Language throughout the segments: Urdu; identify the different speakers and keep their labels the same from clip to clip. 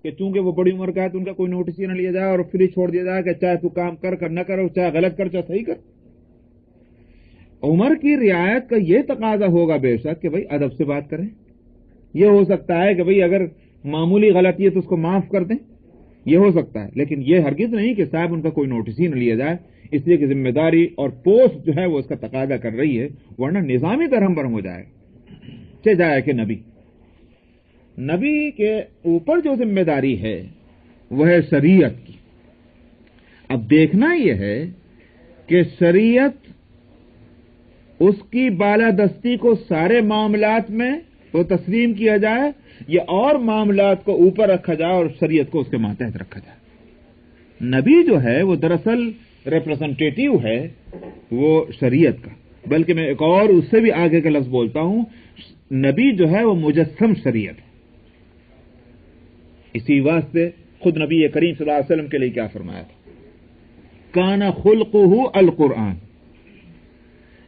Speaker 1: کہ چونکہ وہ بڑی عمر کا ہے تو ان کا کوئی نوٹس ہی نہ لیا جائے اور پھر ہی چھوڑ دیا جائے کہ چاہے تو کام کر نہ کرو، چاہے غلط کر چاہے صحیح کر. عمر کی رعایت کا یہ تقاضا ہوگا بے شک کہ بھائی ادب سے بات کریں. یہ ہو سکتا ہے کہ بھئی اگر معمولی غلطی ہے تو اس کو معاف کر دیں، یہ ہو سکتا ہے، لیکن یہ ہرگز نہیں کہ صاحب ان کا کوئی نوٹس ہی نہ لیا جائے، اس لیے کہ ذمہ داری اور پوسٹ جو ہے وہ اس کا تقاضا کر رہی ہے، ورنہ نظامی درہم برہم ہو جائے. چہ جائے کہ نبی کے اوپر جو ذمہ داری ہے وہ ہے شریعت کی. اب دیکھنا یہ ہے کہ شریعت اس کی بالادستی کو سارے معاملات میں وہ تسلیم کیا جائے یا اور معاملات کو اوپر رکھا جائے اور شریعت کو اس کے ماتحت رکھا جائے. نبی جو ہے وہ دراصل ریپرزنٹیٹیو ہے وہ شریعت کا، بلکہ میں ایک اور اس سے بھی آگے کا لفظ بولتا ہوں، نبی جو ہے وہ مجسم شریعت ہے. اسی واسطے خود نبی کریم صلی اللہ علیہ وسلم کے لیے کیا فرمایا تھا؟ کان خلقہ القرآن.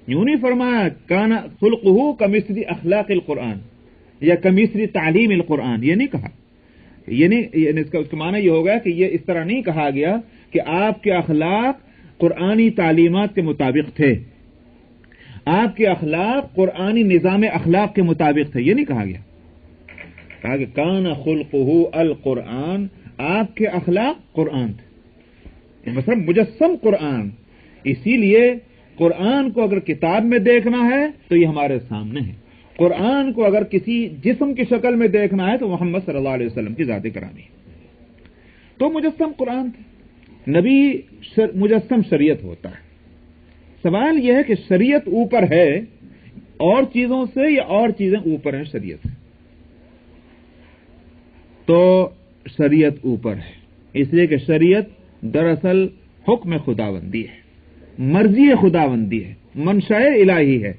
Speaker 1: یوں نہیں فرمایا کان خلقہ کمثل اخلاق القرآن یا کمثل تعلیم القرآن، یہ نہیں کہا. یعنی اس کا معنی یہ ہوگا کہ یہ اس طرح نہیں کہا گیا کہ آپ کے اخلاق قرآنی تعلیمات کے مطابق تھے، آپ کے اخلاق قرآنی نظام اخلاق کے مطابق تھے، یہ نہیں کہا گیا. کہا کہ کان خلقہ القرآن، آپ کے اخلاق قرآن تھے، مثلا مجسم قرآن. اسی لیے قرآن کو اگر کتاب میں دیکھنا ہے تو یہ ہمارے سامنے ہے، قرآن کو اگر کسی جسم کی شکل میں دیکھنا ہے تو محمد صلی اللہ علیہ وسلم کی ذات گرامی ہے. تو مجسم قرآن تھے. نبی مجسم شریعت ہوتا ہے. سوال یہ ہے کہ شریعت اوپر ہے اور چیزوں سے یا اور چیزیں اوپر ہیں شریعت سے؟ تو شریعت اوپر ہے، اس لیے کہ شریعت دراصل حکم خداوندی ہے، مرضی خداوندی ہے، منشاء الہی ہے.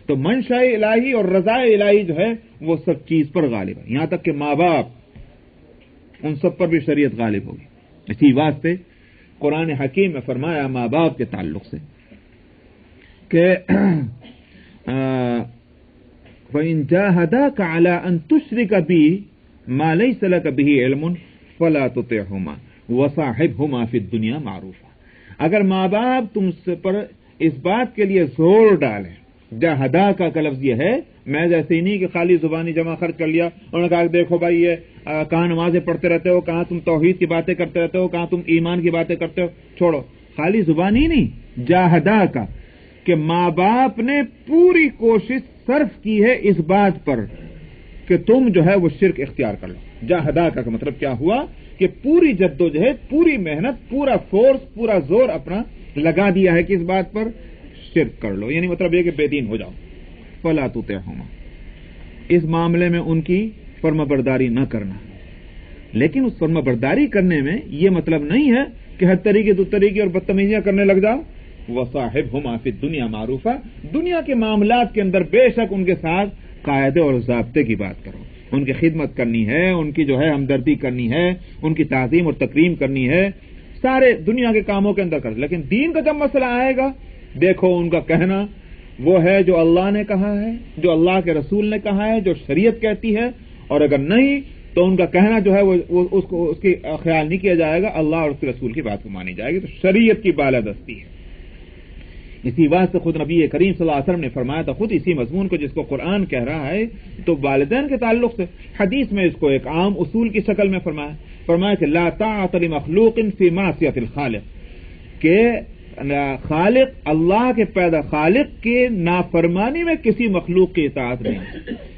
Speaker 1: تو منشاء الہی اور رضا الہی جو ہے وہ سب چیز پر غالب ہے، یہاں تک کہ ماں باپ ان سب پر بھی شریعت غالب ہوگی. اسی واسطے قرآن حکیم میں فرمایا ماں باپ کے تعلق سے کہ وَإِن جَاهَدَاكَ عَلَىٰ أَن تُشْرِكَ بِي مَا لَيْسَ لَكَ بِهِ عِلْمٌ فَلَا تُطِعْهُمَا وَصَاحِبْهُمَا فِي الدُّنْيَا مَعْرُوفًا. اگر ماں باپ تم پر اس بات کے لیے زور ڈالیں، جاہدا کا لفظ یہ ہے، میں جیسے ہی نہیں کہ خالی زبانی جمع خرچ کر لیا، انہوں نے کہا کہ دیکھو بھائی یہ کہاں نمازیں پڑھتے رہتے ہو، کہاں تم توحید کی باتیں کرتے رہتے ہو، کہاں تم ایمان کی باتیں کرتے ہو، چھوڑو. خالی زبانی نہیں، جاہدا کا کہ ماں باپ نے پوری کوشش صرف کی ہے اس بات پر کہ تم جو ہے وہ شرک اختیار کر لو. جاہدا کا مطلب کیا ہوا کہ پوری جدوجہد، پوری محنت، پورا فورس، پورا زور اپنا لگا دیا ہے کہ اس بات پر شرک کر لو. یعنی مطلب یہ کہ بے دین ہو جاؤ. فلا تطعهما، اس معاملے میں ان کی فرما برداری نہ کرنا. لیکن اس فرما برداری کرنے میں یہ مطلب نہیں ہے کہ ہر طریقے دو طریقے اور بدتمیزیاں کرنے لگ جاؤ. وصاحبهما فی الدنیا معروفا، دنیا کے معاملات کے اندر بے شک ان کے ساتھ قاعدے اور ضابطے کی بات کرو. ان کی خدمت کرنی ہے، ان کی جو ہے ہمدردی کرنی ہے، ان کی تعظیم اور تکریم کرنی ہے، سارے دنیا کے کاموں کے اندر کر. لیکن دین کا جب مسئلہ آئے گا، دیکھو ان کا کہنا وہ ہے جو اللہ نے کہا ہے، جو اللہ کے رسول نے کہا ہے، جو شریعت کہتی ہے، اور اگر نہیں تو ان کا کہنا جو ہے وہ اس کی خیال نہیں کیا جائے گا، اللہ اور اس کے رسول کی بات کو مانی جائے گی. تو شریعت کی بالادستی ہے. اسی واسطے خود نبی کریم صلی اللہ علیہ وسلم نے فرمایا تھا، خود اسی مضمون کو جس کو قرآن کہہ رہا ہے تو والدین کے تعلق سے حدیث میں اس کو ایک عام اصول کی شکل میں فرمایا کہ لا طاعۃ لمخلوق فی معصیۃ الخالق، کہ خالق اللہ کے پیدا خالق کے نافرمانی میں کسی مخلوق کی اطاعت نہیں.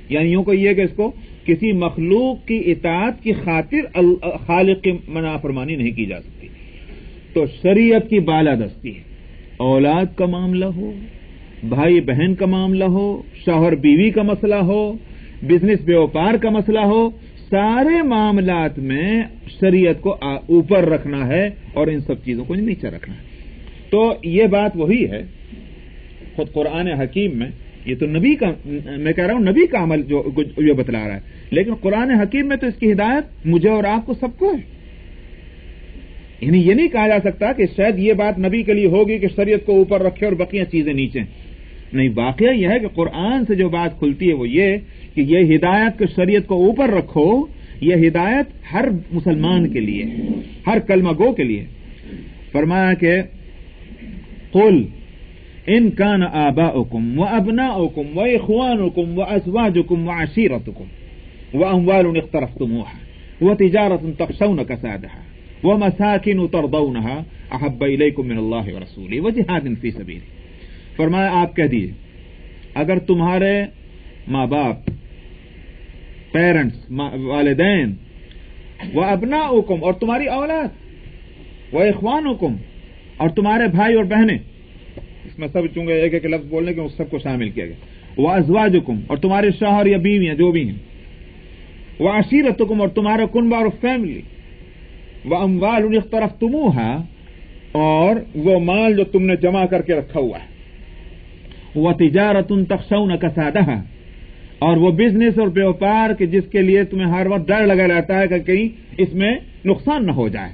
Speaker 1: یعنی یوں کو یہ کہ اس کو کسی مخلوق کی اطاعت کی خاطر خالق کی نافرمانی نہیں کی جا سکتی. تو شریعت کی بالادستی ہے. اولاد کا معاملہ ہو، بھائی بہن کا معاملہ ہو، شوہر بیوی کا مسئلہ ہو، بزنس بیوپار کا مسئلہ ہو، سارے معاملات میں شریعت کو اوپر رکھنا ہے اور ان سب چیزوں کو نیچے رکھنا ہے. تو یہ بات وہی ہے خود قرآن حکیم میں. یہ تو نبی کا، میں کہہ رہا ہوں نبی کا عمل جو یہ بتلا رہا ہے، لیکن قرآن حکیم میں تو اس کی ہدایت مجھے اور آپ کو سب کو ہے. یعنی یہ نہیں کہا جا سکتا کہ شاید یہ بات نبی کے لیے ہوگی کہ شریعت کو اوپر رکھے اور بقیہ چیزیں نیچے. نہیں، واقعہ یہ ہے کہ قرآن سے جو بات کھلتی ہے وہ یہ کہ یہ ہدایت کہ شریعت کو اوپر رکھو، یہ ہدایت ہر مسلمان کے لیے، ہر کلمہ گو کے لیے۔ فرمایا کہ قل ان کان آباؤکم وابناؤکم واخوانکم وازواجکم وعشیرتکم واموال اقترفتموها وتجارۃ تخشون کسادها ومساکن ترضونها احب الیکم من اللہ ورسولہ وجہاد فی سبیلہ۔ فرمایا آپ کہہ دیجیے اگر تمہارے ماں باپ، پیرنٹس، والدین، وابناؤکم اور تمہاری اولاد، واخوانکم اور تمہارے بھائی اور بہنیں، اس میں سب چونکہ ایک ایک لفظ بولنے کے اس سب کو شامل کیا گیا، وازواجکم اور تمہارے شوہر یا بیویاں جو بھی ہیں، وعشیرتکم اور تمہارا کنبہ اور فیملی، واموال اقترفتموها اور وہ مال جو تم نے جمع کر کے رکھا ہوا ہے، وتجارۃ تخشون کسادها اور وہ بزنس اور بیوپار کہ جس کے لیے تمہیں ہر وقت ڈر لگا رہتا ہے کہ کہیں اس میں نقصان نہ ہو جائے،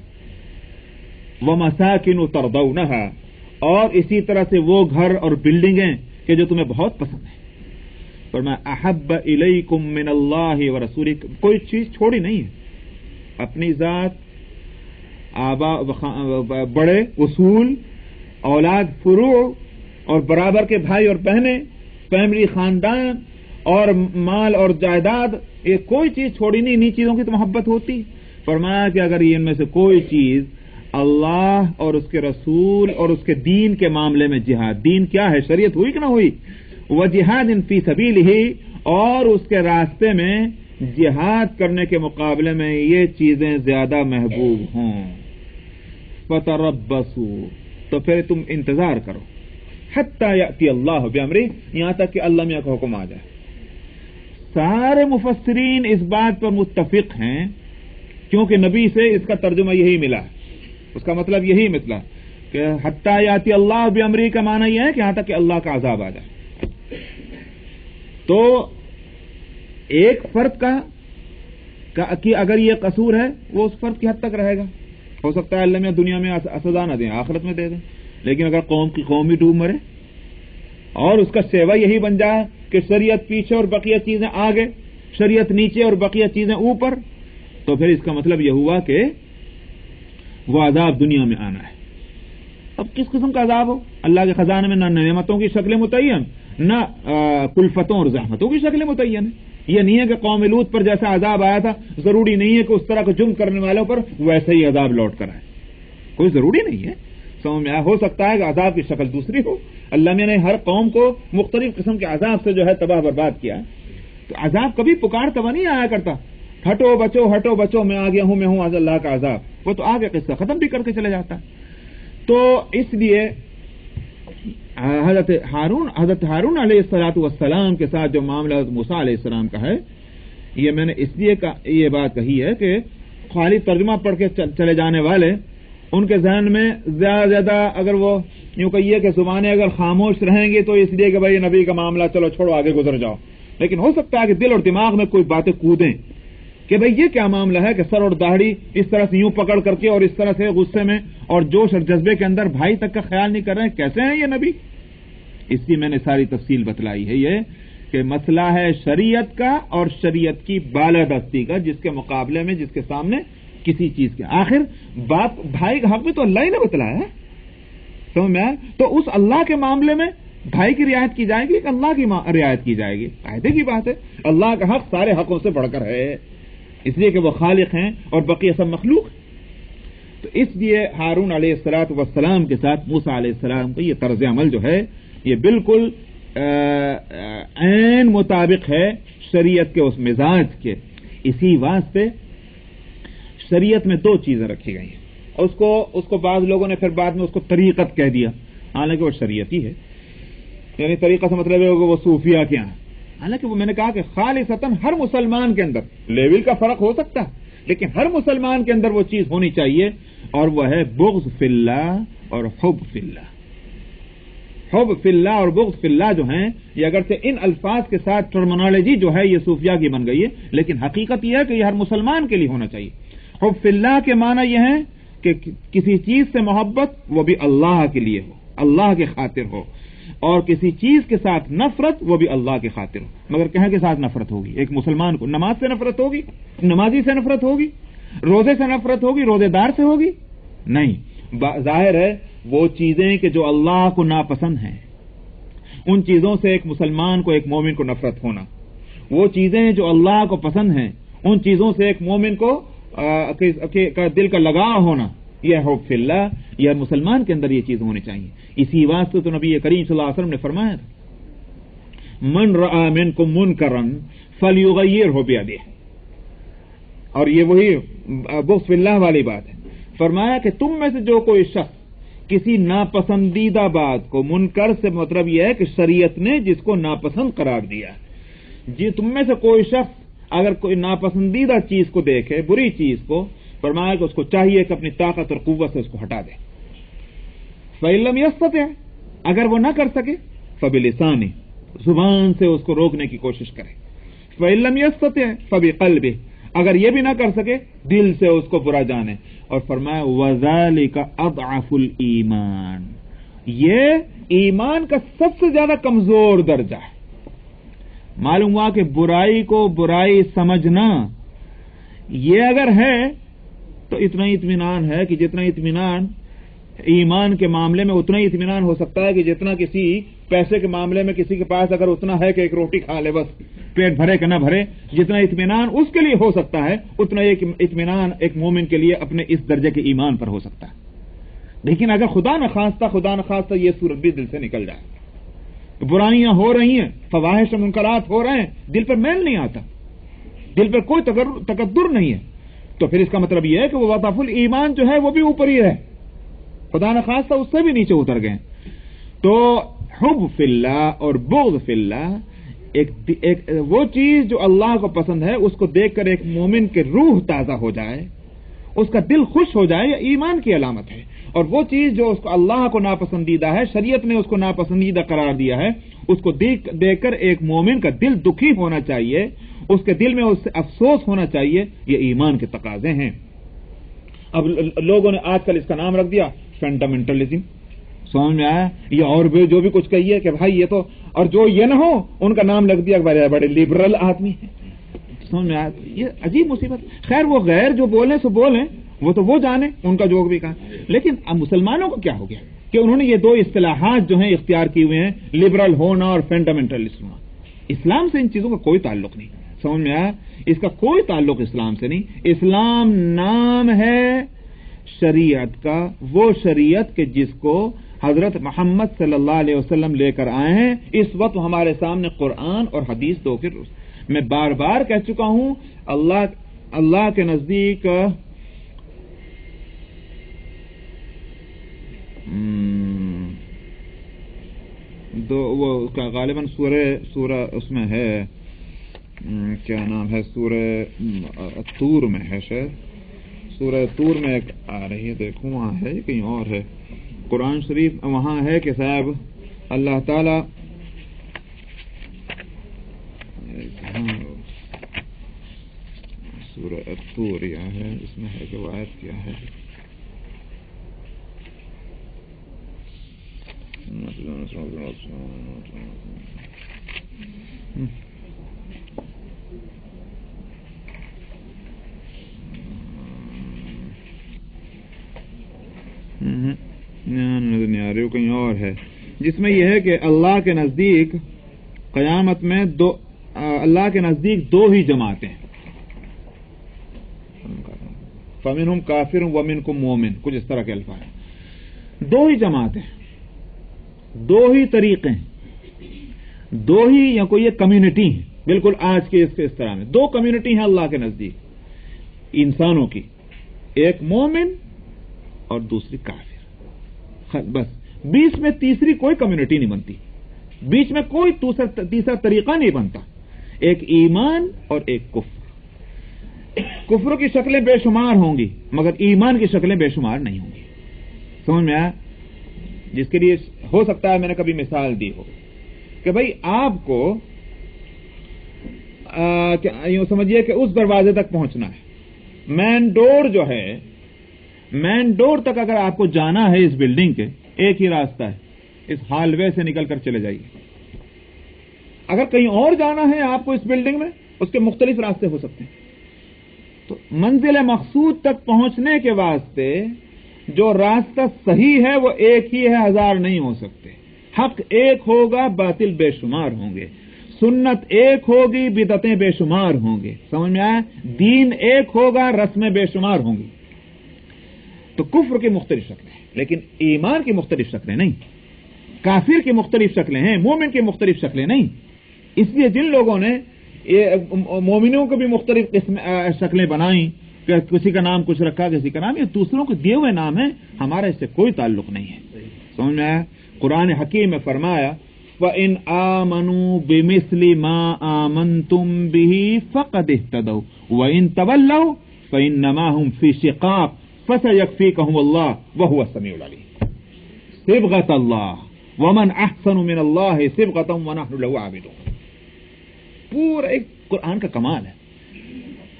Speaker 1: ومساکن ترضونها اور اسی طرح سے وہ گھر اور بلڈنگیں کہ جو تمہیں بہت پسند ہیں۔ فرمایا احب الیکم من اللہ ورسولہ، کوئی چیز چھوڑی نہیں ہے، اپنی ذات، آبا بڑے اصول، اولاد فروع اور برابر کے بھائی اور بہنیں، فیملی خاندان اور مال اور جائیداد، یہ کوئی چیز چھوڑی نہیں، انہی چیزوں کی تو محبت ہوتی۔ فرمایا کہ اگر ان میں سے کوئی چیز اللہ اور اس کے رسول اور اس کے دین کے معاملے میں جہاد، دین کیا ہے، شریعت ہوئی کہ نہ ہوئی، وجہاد فی سبیلہ اور اس کے راستے میں جہاد کرنے کے مقابلے میں یہ چیزیں زیادہ محبوب ہوں، فتربصوا تو پھر تم انتظار کرو، حتی یأتی اللہ بامرہ یہاں تک کہ اللہ میاں کا حکم آ جائے۔ سارے مفسرین اس بات پر متفق ہیں کیونکہ نبی سے اس کا ترجمہ یہی ملا، اس کا مطلب یہی مثلا کہ حتی یاتی اللہ بامرہ کا معنی یہ ہے کہ یہاں تک کہ اللہ کا عذاب آ جائے۔ تو ایک فرد کا کہ اگر یہ قصور ہے وہ اس فرد کی حد تک رہے گا، ہو سکتا ہے اللہ میں دنیا میں سزا نہ دیں، آخرت میں دے دیں، لیکن اگر قوم ہی ڈوب مرے اور اس کا سیوا یہی بن جائے کہ شریعت پیچھے اور بقیہ چیزیں آگے، شریعت نیچے اور بقیہ چیزیں اوپر، تو پھر اس کا مطلب یہ ہوا کہ وہ عذاب دنیا میں آنا ہے۔ اب کس قسم کا عذاب ہو؟ اللہ کے خزانے میں نہ نعمتوں کی شکل متعین، نہ کلفتوں اور زحمتوں کی شکل متعین ہے۔ یہ نہیں ہے کہ قوم لوط پر جیسا عذاب آیا تھا ضروری نہیں ہے کہ اس طرح کا جرم کرنے والوں پر ویسے ہی عذاب لوٹ کر آئے، کوئی ضروری نہیں ہے۔ سمجھ میں ہو سکتا ہے کہ عذاب کی شکل دوسری ہو، اللہ میں نے ہر قوم کو مختلف قسم کے عذاب سے جو ہے تباہ برباد کیا، تو عذاب کبھی پکار تباہ نہیں آیا کرتا، ہٹو بچو میں آ گیا ہوں، میں ہوں آج اللہ کا عذاب، وہ تو آگے قصہ ختم بھی کر کے چلے جاتا ہے۔ تو اس لیے حضرت ہارون علیہ السلام کے ساتھ جو معاملہ حضرت موسیٰ علیہ السلام کا ہے، یہ میں نے اس لیے یہ بات کہی ہے کہ خالی ترجمہ پڑھ کے چلے جانے والے، ان کے ذہن میں زیادہ اگر وہ یوں کہیے کہ زبانیں اگر خاموش رہیں گی تو اس لیے کہ بھائی نبی کا معاملہ چلو چھوڑو آگے گزر جاؤ، لیکن ہو سکتا ہے کہ دل اور دماغ میں کوئی باتیں کودیں کہ بھئی یہ کیا معاملہ ہے کہ سر اور داڑھی اس طرح سے یوں پکڑ کر کے اور اس طرح سے غصے میں اور جوش اور جذبے کے اندر بھائی تک کا خیال نہیں کر رہے ہیں، کیسے ہیں یہ نبی؟ اس لیے میں نے ساری تفصیل بتلائی ہے یہ کہ مسئلہ ہے شریعت کا اور شریعت کی بالادستی کا، جس کے مقابلے میں جس کے سامنے کسی چیز کے آخر باپ بھائی کا حق بھی تو اللہ ہی نے بتلایا ہے، سمجھ میں؟ تو اس اللہ کے معاملے میں بھائی کی رعایت کی جائے گی کہ اللہ کی رعایت کی جائے گی؟ قاعدے کی بات ہے، اللہ کا حق سارے حقوں سے بڑھ کر ہے، اس لیے کہ وہ خالق ہیں اور بقیہ سب مخلوق ہیں۔ تو اس لیے ہارون علیہ السلام کے ساتھ موسیٰ علیہ السلام کا یہ طرز عمل جو ہے یہ بالکل عین مطابق ہے شریعت کے اس مزاج کے۔ اسی واسطے شریعت میں دو چیزیں رکھی گئی ہیں، اور اس کو بعض لوگوں نے پھر بعد میں اس کو طریقت کہہ دیا، حالانکہ وہ شریعت ہی ہے، یعنی طریقہ سے مطلب ہے کہ وہ صوفیہ کے ہیں، حالانکہ وہ میں نے کہا کہ خالصتاً ہر مسلمان کے اندر لیول کا فرق ہو سکتا ہے، لیکن ہر مسلمان کے اندر وہ چیز ہونی چاہیے، اور وہ ہے بغض فی اللہ اور حب فی اللہ۔ حب فی اللہ اور بغض فی اللہ جو ہیں یہ اگرچہ ان الفاظ کے ساتھ ٹرمنالوجی جو ہے یہ صوفیہ کی بن گئی ہے، لیکن حقیقت یہ ہے کہ یہ ہر مسلمان کے لیے ہونا چاہیے۔ حب فی اللہ کے معنی یہ ہے کہ کسی چیز سے محبت وہ بھی اللہ کے لیے ہو، اللہ کے خاطر ہو، اور کسی چیز کے ساتھ نفرت وہ بھی اللہ کی خاطر ہو. مگر کہاں کے ساتھ نفرت ہوگی؟ ایک مسلمان کو نماز سے نفرت ہوگی؟ نمازی سے نفرت ہوگی؟ روزے سے نفرت ہوگی؟ روزے دار سے ہوگی؟ نہیں. ظاہر ہے وہ چیزیں کہ جو اللہ کو ناپسند ہیں ان چیزوں سے ایک مسلمان کو، ایک مومن کو نفرت ہونا، وہ چیزیں جو اللہ کو پسند ہیں ان چیزوں سے ایک مومن کو دل کا لگاؤ ہونا، یہ حب فی اللہ، یہ مسلمان کے اندر یہ چیز ہونی چاہیے. اسی واسطے تو نبی کریم صلی اللہ علیہ وسلم نے فرمایا تھا من رأى منکم منکرا فلیغیرہ بیدہ، اور یہ وہی بغض فی اللہ والی بات ہے. فرمایا کہ تم میں سے جو کوئی شخص کسی ناپسندیدہ بات کو، منکر سے مطلب یہ ہے کہ شریعت نے جس کو ناپسند قرار دیا، جی تم میں سے کوئی شخص اگر کوئی ناپسندیدہ چیز کو دیکھے، بری چیز کو، فرمایا کہ اس کو چاہیے کہ اپنی طاقت اور قوت سے اس کو ہٹا دے. فَإِن لَّمْ يَسْتَطِعْ، اگر وہ نہ کر سکے، فَبِلِسَانِهِ، زبان سے اس کو روکنے کی کوشش کرے. فَإِن لَّمْ يَسْتَطِعْ فَبِقَلْبِهِ، اگر یہ بھی نہ کر سکے دل سے اس کو برا جانے. اور فرمایا وَذَلِكَ أَضْعَفُ الْإِيمَانِ، یہ ایمان کا سب سے زیادہ کمزور درجہ ہے. معلوم ہوا کہ برائی کو برائی سمجھنا یہ اگر ہے تو اتنا ہی اطمینان ہے کہ جتنا اطمینان ایمان کے معاملے میں اتنا ہی اطمینان ہو سکتا ہے کہ جتنا کسی پیسے کے معاملے میں کسی کے پاس اگر اتنا ہے کہ ایک روٹی کھا لے بس، پیٹ بھرے کہ نہ بھرے، جتنا اطمینان اس کے لیے ہو سکتا ہے اتنا ایک اطمینان ایک مومن کے لیے اپنے اس درجے کے ایمان پر ہو سکتا ہے. لیکن اگر خدا نخواستہ یہ صورت بھی دل سے نکل جائے، برائیاں ہو رہی ہیں، فواحش و منکرات ہو رہے ہیں، دل پر میل نہیں آتا، دل پر کوئی تکدر نہیں ہے، تو پھر اس کا مطلب یہ ہے کہ وہ وضعف الایمان جو ہے وہ بھی اوپر ہی ہے، خدا نخواستہ اس سے بھی نیچے اتر گئے. تو حب فی اللہ اور بغض فی اللہ ایک وہ چیز جو اللہ کو پسند ہے اس کو دیکھ کر ایک مومن کے روح تازہ ہو جائے، اس کا دل خوش ہو جائے، یہ ایمان کی علامت ہے. اور وہ چیز جو اس کو اللہ کو ناپسندیدہ ہے، شریعت نے اس کو ناپسندیدہ قرار دیا ہے، اس کو دیکھ کر ایک مومن کا دل دکھی ہونا چاہیے، اس کے دل میں اس سے افسوس ہونا چاہیے. یہ ایمان کے تقاضے ہیں. اب لوگوں نے آج کل اس کا نام رکھ دیا فنڈامنٹلزم. سمجھ میں آیا؟ یہ اور بھی جو بھی کچھ کہیے کہ بھائی یہ تو، اور جو یہ نہ ہو ان کا نام لگ دیا بڑے بڑے لبرل آدمی ہیں. سمجھ میں آیا؟ یہ عجیب مصیبت. خیر وہ غیر جو بولیں سو بولیں، وہ تو وہ جانے ان کا جو بھی کہا. لیکن اب مسلمانوں کو کیا ہو گیا کہ انہوں نے یہ دو اصطلاحات جو ہیں اختیار کی ہوئے ہیں، لبرل ہونا اور فنڈامنٹلسٹ ہونا. اسلام سے ان چیزوں کا کوئی تعلق نہیں. سمجھ میں آیا؟ اس کا کوئی تعلق اسلام سے نہیں. اسلام نام ہے شریعت کا، وہ شریعت کہ جس کو حضرت محمد صلی اللہ علیہ وسلم لے کر آئے ہیں. اس وقت ہمارے سامنے قرآن اور حدیث دو. پھر میں بار بار کہہ چکا ہوں، اللہ کے نزدیک وہ غالباً سورہ اس میں ہے، کیا نام ہے، سورہ طور میں ہے، شاید سورہ طور میں ایک آ رہی ہے، دیکھوں وہاں ہے یا کہیں اور ہے. قرآن شریف وہاں ہے کہ صاحب اللہ تعالی سورہ طور یہ ہے، اس میں ہے کہ وہ آیت کیا ہے، نظر نہیں آ رہی، کہیں اور ہے، جس میں یہ ہے کہ اللہ کے نزدیک قیامت میں اللہ کے نزدیک دو ہی جماعتیں، فمنہم کافر ومنکم مومن، کچھ اس طرح کے الفاظ ہیں. دو ہی جماعتیں، دو ہی طریقے، دو ہی یا کوئی ایک کمیونٹی ہے. بالکل آج کے اس طرح میں دو کمیونٹی ہیں اللہ کے نزدیک انسانوں کی، ایک مومن اور دوسری کافر. بس بیچ میں تیسری کوئی کمیونٹی نہیں بنتی، بیچ میں کوئی تیسرا طریقہ نہیں بنتا. ایک ایمان اور ایک کفر. کفر کی شکلیں بے شمار ہوں گی مگر ایمان کی شکلیں بے شمار نہیں ہوں گی. سمجھ میں آیا؟ جس کے لیے ہو سکتا ہے میں نے کبھی مثال دی ہو کہ بھائی آپ کو یوں سمجھیے کہ اس دروازے تک پہنچنا ہے، مین ڈور جو ہے، مین ڈور تک اگر آپ کو جانا ہے اس بلڈنگ کے، ایک ہی راستہ ہے، اس ہال وے سے نکل کر چلے جائیے. اگر کہیں اور جانا ہے آپ کو اس بلڈنگ میں، اس کے مختلف راستے ہو سکتے ہیں. تو منزل مقصود تک پہنچنے کے واسطے جو راستہ صحیح ہے وہ ایک ہی ہے، ہزار نہیں ہو سکتے. حق ایک ہوگا، باطل بے شمار ہوں گے. سنت ایک ہوگی، بدعتیں بے شمار ہوں گے. سمجھ میں آیا؟ دین ایک ہوگا، رسمیں بے شمار ہوں گی. تو کفر کی مختلف شکلیں ہیں، لیکن ایمان کی مختلف شکلیں نہیں. کافر کی مختلف شکلیں ہیں، مومن کی مختلف شکلیں نہیں. اس لیے جن لوگوں نے مومنوں کو بھی مختلف شکلیں بنائیں، کہ کسی کا نام کچھ رکھا، کسی کا نام، یہ دوسروں کے دیے ہوئے نام ہیں، ہمارا اس سے کوئی تعلق نہیں ہے. سمجھ میں آیا؟ قرآن حکیم میں فرمایا وَإِنْ آمَنُوا بِمِثْلِ مَا آمَنْتُمْ بِهِ فَقَدِ اهْتَدَوْا وَإِنْ تَوَلَّوْا فَإِنَّمَا هُمْ فِي شِقَاقٍ فَسَيَكْفِيكَهُمُ اللَّهُ وَهُوَ السَّمِيعُ الْعَلِيمُ. صِبْغَةَ اللَّهِ وَمَنْ أَحْسَنُ مِنَ اللَّهِ صِبْغَةً وَنَحْنُ لَهُ عَابِدُونَ. پورا ایک قرآن کا کمال ہے.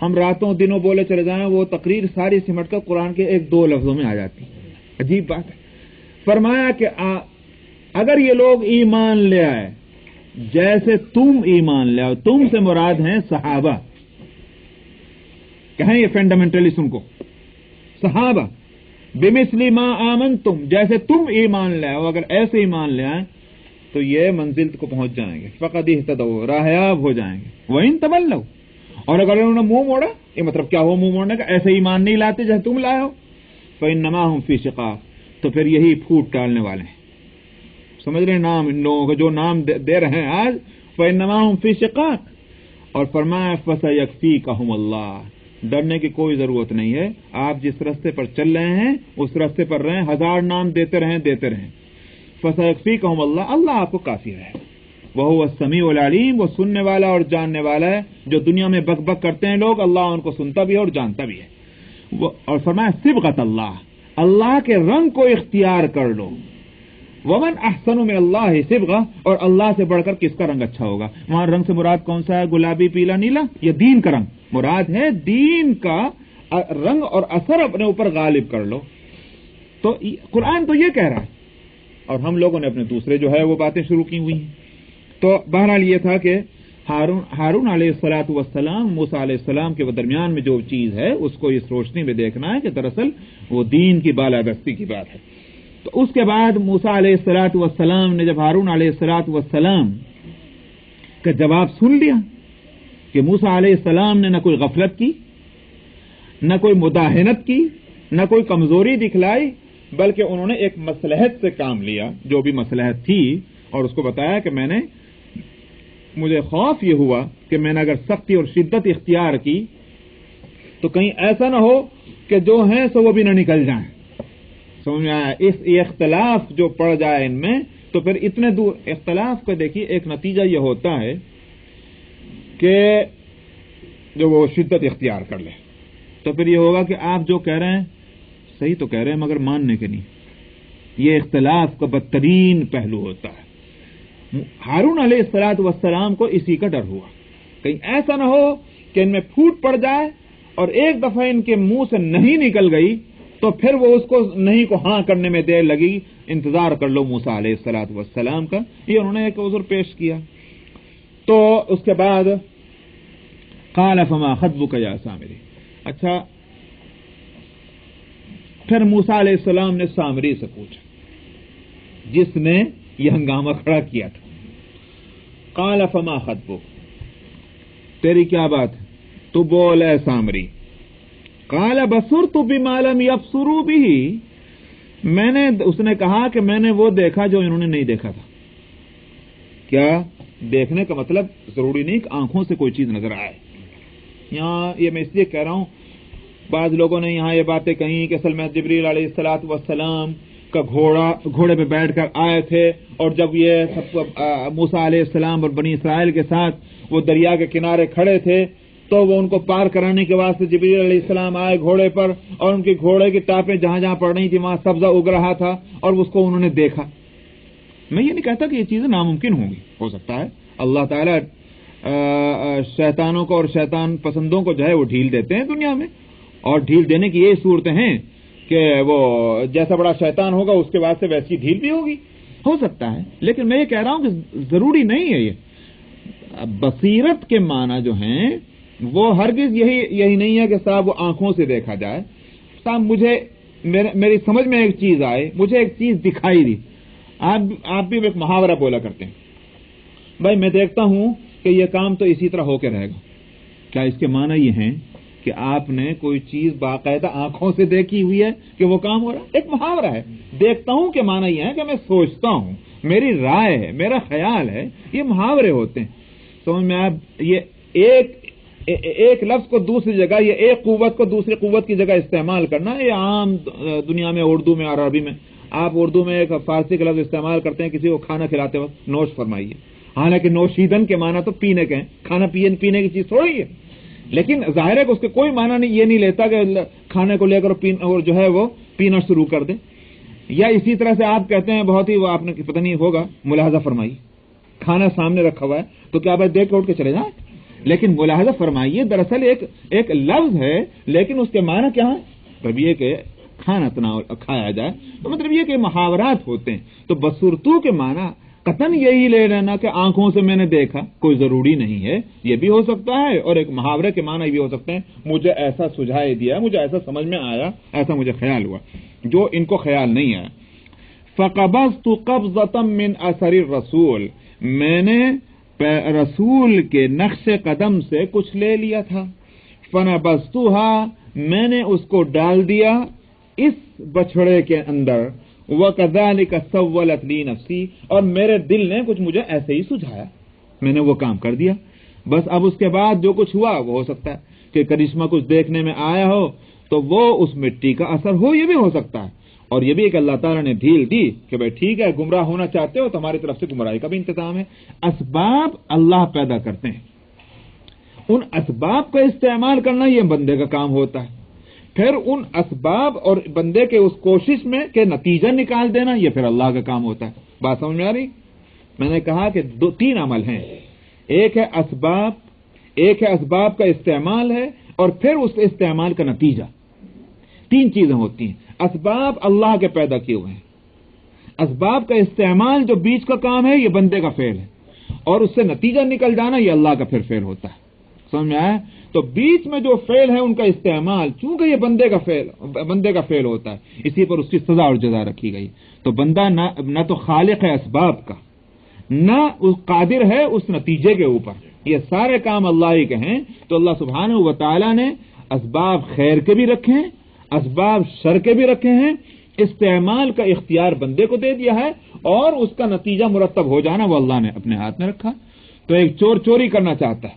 Speaker 1: ہم راتوں دنوں بولے چلے جائیں، وہ تقریر ساری سمٹ کر قرآن کے ایک دو لفظوں میں آ جاتی. عجیب بات ہے. فرمایا کہ اگر یہ لوگ ایمان لے آئے جیسے تم ایمان لے آؤ، تم سے مراد ہیں صحابہ. کہیں یہ فنڈامنٹلسٹ کو صحابہ. بمثل ما آمنتم، جیسے تم ایمان لے آؤ، اگر ایسے ایمان لے آئیں تو یہ منزل کو پہنچ جائیں گے. فقد اہتدوا، راہیاب ہو جائیں گے. وَإِن تولوا، اور اگر انہوں نے منہ موڑا، یہ مطلب کیا ہو منہ موڑنے کا؟ ایسے ایمان نہیں لاتے جیسے تم لائے ہو. فإنما هم في شقاق، تو پھر یہی پھوٹ ڈالنے والے ہیں. سمجھ رہے ہیں نام ان لوگوں کو جو نام دے رہے ہیں آج؟ فإنما هم في شقاق. اور فرمایا فسيكفيكهم اللہ، ڈرنے کی کوئی ضرورت نہیں ہے. آپ جس راستے پر چل رہے ہیں اس راستے پر رہیں، ہزار نام دیتے رہیں. فسيكفيكهم اللہ، اللہ آپ کو کافی ہے. وهو السمیع العلیم، وہ سننے والا اور جاننے والا ہے. جو دنیا میں بک بک کرتے ہیں لوگ، اللہ ان کو سنتا بھی ہے اور جانتا بھی ہے. اور فرمایا صبغۃ اللہ، اللہ کے رنگ کو اختیار کر لو. ومن احسن من اللہ صبغہ، اور اللہ سے بڑھ کر کس کا رنگ اچھا ہوگا؟ وہاں رنگ سے مراد کون سا ہے؟ گلابی، پیلا، نیلا؟ یہ دین کا رنگ مراد ہے. دین کا رنگ اور اثر اپنے اوپر غالب کر لو. تو قرآن تو یہ کہہ رہا ہے، اور ہم لوگوں نے اپنے دوسرے جو ہے وہ باتیں شروع کی ہوئی ہیں. تو بہرحال یہ تھا کہ ہارون علیہ الصلوۃ والسلام موسیٰ علیہ السلام کے درمیان میں جو چیز ہے اس کو اس روشنی میں دیکھنا ہے کہ دراصل وہ دین کی بالادستی کی بات ہے. تو اس کے بعد موسیٰ علیہ الصلوۃ والسلام نے جب ہارون علیہ الصلوۃ والسلام کا جواب سن لیا کہ موسیٰ علیہ السلام نے نہ کوئی غفلت کی، نہ کوئی مداہنت کی، نہ کوئی کمزوری دکھلائی، بلکہ انہوں نے ایک مصلحت سے کام لیا، جو بھی مصلحت تھی، اور اس کو بتایا کہ مجھے خوف یہ ہوا کہ میں نے اگر سختی اور شدت اختیار کی تو کہیں ایسا نہ ہو کہ جو ہیں سو وہ بھی نہ نکل جائیں. سمجھ میں آیا؟ اس اختلاف جو پڑ جائے ان میں، تو پھر اتنے دور اختلاف کا دیکھیے ایک نتیجہ یہ ہوتا ہے کہ جو وہ شدت اختیار کر لے، تو پھر یہ ہوگا کہ آپ جو کہہ رہے ہیں صحیح تو کہہ رہے ہیں مگر ماننے کے نہیں. یہ اختلاف کا بدترین پہلو ہوتا ہے. ہارون علیہ الصلوۃ والسلام کو اسی کا ڈر ہوا، کہیں ایسا نہ ہو کہ ان میں پھوٹ پڑ جائے اور ایک دفعہ ان کے منہ سے نہیں نکل گئی تو پھر وہ اس کو نہیں کو ہاں کرنے میں دیر لگی. انتظار کر لو موسیٰ علیہ الصلوۃ والسلام کا. یہ انہوں نے ایک عذر پیش کیا. تو اس کے بعد قال فما خطبک یا سامری. اچھا، پھر موسیٰ علیہ السلام نے سامری سے پوچھا جس نے یہ ہنگامہ کھڑا کیا تھا. قال فما خطبک، تیری کیا بات ہے؟ تو بول اے سامری. قال بصرت بما لم يبصروا به، اس نے کہا کہ میں نے وہ دیکھا جو انہوں نے نہیں دیکھا تھا. کیا دیکھنے کا مطلب ضروری نہیں کہ آنکھوں سے کوئی چیز نظر آئے. یہاں یہ میں اس لیے کہہ رہا ہوں، بعض لوگوں نے یہاں یہ باتیں کہیں کہ اصل میں جبریل علیہ الصلوۃ والسلام کا گھوڑے پہ بیٹھ کر آئے تھے، اور جب یہ سب موسیٰ علیہ السلام اور بنی اسرائیل کے ساتھ وہ دریا کے کنارے کھڑے تھے تو وہ ان کو پار کرانے کے واسطے جبریل علیہ السلام آئے گھوڑے پر، اور ان کے گھوڑے کی ٹاپیں جہاں جہاں پڑ رہی تھی وہاں سبزہ اگ رہا تھا اور اس کو انہوں نے دیکھا. میں یہ نہیں کہتا کہ یہ چیزیں ناممکن ہوں گی، ہو سکتا ہے اللہ تعالیٰ شیطانوں کو اور شیطان پسندوں کو جو ہے وہ ڈھیل دیتے ہیں دنیا میں، اور ڈھیل دینے کی یہ صورتیں ہیں کہ وہ جیسا بڑا شیطان ہوگا اس کے بعد سے ویسی ڈھیل بھی ہوگی. ہو سکتا ہے، لیکن میں یہ کہہ رہا ہوں کہ ضروری نہیں ہے. یہ بصیرت کے معنی جو ہیں وہ ہرگز یہی نہیں ہے کہ صاحب وہ آنکھوں سے دیکھا جائے. صاحب مجھے میری سمجھ میں ایک چیز آئے، مجھے ایک چیز دکھائی دی. آپ بھی ایک محاورہ بولا کرتے ہیں، بھائی میں دیکھتا ہوں کہ یہ کام تو اسی طرح ہو کے رہے گا. کیا اس کے معنی یہ ہیں کہ آپ نے کوئی چیز باقاعدہ آنکھوں سے دیکھی ہوئی ہے کہ وہ کام ہو رہا ہے؟ ایک محاورہ ہے. دیکھتا ہوں کہ معنی یہ ہے کہ میں سوچتا ہوں، میری رائے ہے، میرا خیال ہے. یہ محاورے ہوتے ہیں. سمجھ میں آپ یہ ایک لفظ کو دوسری جگہ، یہ ایک قوت کو دوسری قوت کی جگہ استعمال کرنا، یہ عام دنیا میں اردو میں اور عربی میں. آپ اردو میں ایک فارسی کا لفظ استعمال کرتے ہیں کسی کو کھانا کھلاتے وقت، نوش فرمائیے. حالانکہ نوشیدن کے معنی تو پینے کے ہیں، کھانا پینے کی چیز تھوڑی ہے. لیکن ظاہر ہے کہ اس کے کوئی معنی نہیں، یہ نہیں لیتا کہ کھانے کو لے کر اور جو ہے وہ پینا شروع کر دیں. یا اسی طرح سے آپ کہتے ہیں بہت ہی، وہ آپ نے پتہ نہیں ہوگا، ملاحظہ فرمائیے، کھانا سامنے رکھا ہوا ہے تو کیا بھائی دیکھ کے اٹھ کے چلے جائیں؟ لیکن ملاحظہ فرمائیے دراصل ایک لفظ ہے، لیکن اس کے معنی کیا ہے؟ مطلب یہ کہ کھانا کھایا جائے، تو مطلب یہ کہ محاورات ہوتے ہیں. تو بصورتو کے معنی قطعاً یہی لے لینا کہ آنکھوں سے میں نے دیکھا، کوئی ضروری نہیں ہے. یہ بھی ہو سکتا ہے، اور ایک محاورے کے معنی بھی ہو سکتے ہیں، مجھے ایسا سجھائی دیا، مجھے ایسا سمجھ میں آیا، ایسا مجھے خیال ہوا، جو ان کو خیال نہیں آیا. فَقَبَضْتُ قَبْضَةً مِّنْ أَثَرِ الرَّسُولِ، میں نے رسول کے نقش قدم سے کچھ لے لیا تھا. فَنَبَذْتُهَا، میں نے اس کو ڈال دیا اس بچھڑے کے اندر. وَكَذَلِكَ سَوَّلَتْ لِي نَفْسِي، اور میرے دل نے کچھ مجھے ایسے ہی سجھایا، میں نے وہ کام کر دیا. بس اب اس کے بعد جو کچھ ہوا وہ ہو سکتا ہے کہ کرشمہ کچھ دیکھنے میں آیا ہو تو وہ اس مٹی کا اثر ہو، یہ بھی ہو سکتا ہے. اور یہ بھی کہ اللہ تعالیٰ نے ڈھیل دی کہ بھائی ٹھیک ہے، گمراہ ہونا چاہتے ہو تو ہماری طرف سے گمراہی کا بھی انتظام ہے. اسباب اللہ پیدا کرتے ہیں، ان اسباب کا استعمال کرنا یہ بندے کا کام ہوتا ہے. پھر ان اسباب اور بندے کے اس کوشش میں کہ نتیجہ نکال دینا یہ پھر اللہ کا کام ہوتا ہے. بات سمجھ میں آ رہی؟ میں نے کہا کہ تین عمل ہیں، ایک ہے اسباب کا استعمال ہے، اور پھر اس استعمال کا نتیجہ. تین چیزیں ہوتی ہیں. اسباب اللہ کے پیدا کیے ہوئے ہیں، اسباب کا استعمال جو بیچ کا کام ہے یہ بندے کا فعل ہے، اور اس سے نتیجہ نکل جانا یہ اللہ کا پھر فعل ہوتا ہے. سمجھ میں آیا؟ تو بیچ میں جو فعل ہے ان کا استعمال، چونکہ یہ بندے کا فعل ہوتا ہے، اسی پر اس کی سزا اور جزا رکھی گئی. تو بندہ نہ تو خالق ہے اسباب کا، نہ اس قادر ہے اس نتیجے کے اوپر. یہ سارے کام اللہ ہی کے ہیں. تو اللہ سبحانہ و تعالی نے اسباب خیر کے بھی رکھے ہیں، اسباب شر کے بھی رکھے ہیں. استعمال کا اختیار بندے کو دے دیا ہے، اور اس کا نتیجہ مرتب ہو جانا وہ اللہ نے اپنے ہاتھ میں رکھا. تو ایک چور چوری کرنا چاہتا ہے،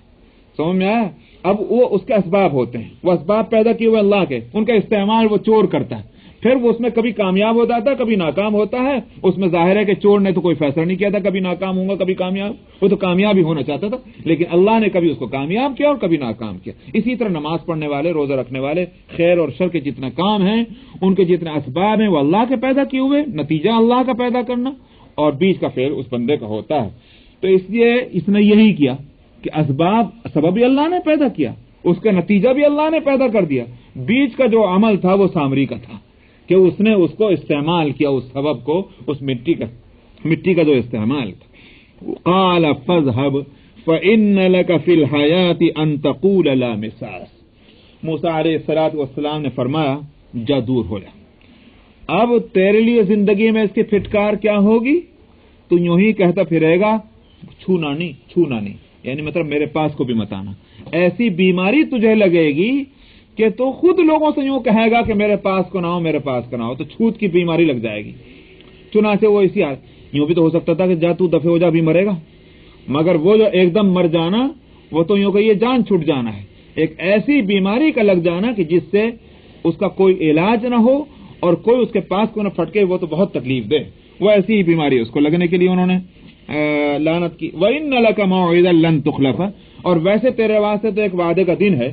Speaker 1: سمجھ میں آیا؟ اب وہ اس کے اسباب ہوتے ہیں، وہ اسباب پیدا کیے ہوئے اللہ کے، ان کا استعمال وہ چور کرتا ہے. پھر وہ اس میں کبھی کامیاب ہو جاتا ہے، کبھی ناکام ہوتا ہے. اس میں ظاہر ہے کہ چور نے تو کوئی فیصلہ نہیں کیا تھا کبھی ناکام ہوں گا کبھی کامیاب، وہ تو کامیاب ہی ہونا چاہتا تھا، لیکن اللہ نے کبھی اس کو کامیاب کیا اور کبھی ناکام کیا. اسی طرح نماز پڑھنے والے، روزہ رکھنے والے، خیر اور شر کے جتنے کام ہیں، ان کے جتنے اسباب ہیں وہ اللہ کے پیدا کیے ہوئے، نتیجہ اللہ کا پیدا کرنا، اور بیچ کا فعل اس بندے کا ہوتا ہے. تو اس لیے اس نے یہی کیا کہ سبب بھی اللہ نے پیدا کیا، اس کا نتیجہ بھی اللہ نے پیدا کر دیا. بیچ کا جو عمل تھا وہ سامری کا تھا کہ اس نے اس کو استعمال کیا، اس سبب کو، اس مٹی کا جو استعمال تھا. قال فاذهب فإن لك في الحياة أن تقول لا مساس. موسیٰ علیہ الصلوۃ والسلام نے فرمایا جا دور ہو جا، اب تیرے لیے زندگی میں اس کی پھٹکار کیا ہوگی؟ تو یوں ہی کہتا پھرے گا چھونا نہیں، یعنی مطلب میرے پاس کو بھی مت آنا. ایسی بیماری تجھے لگے گی کہ تو خود لوگوں سے یوں کہے گا کہ میرے پاس کو نہ ہو، میرے پاس کا نہ ہو، تو چھوت کی بیماری لگ جائے گی. چنانچہ وہ اسی یوں بھی تو ہو سکتا تھا کہ جا تو دفع ہو جا بھی مرے گا، مگر وہ جو ایک دم مر جانا وہ تو یوں کہ یہ جان چھوٹ جانا ہے. ایک ایسی بیماری کا لگ جانا کہ جس سے اس کا کوئی علاج نہ ہو اور کوئی اس کے پاس کو نہ پھٹکے، وہ تو بہت تکلیف دے. وہ ایسی ہی بیماری اس کو لگنے کے لیے انہوں نے لعنت کی. وَإِنَّ لَكَ مَوْعِدًا لَن تُخْلَفَ، اور ویسے تیرے واسطے تو ایک وعدے کا دن ہے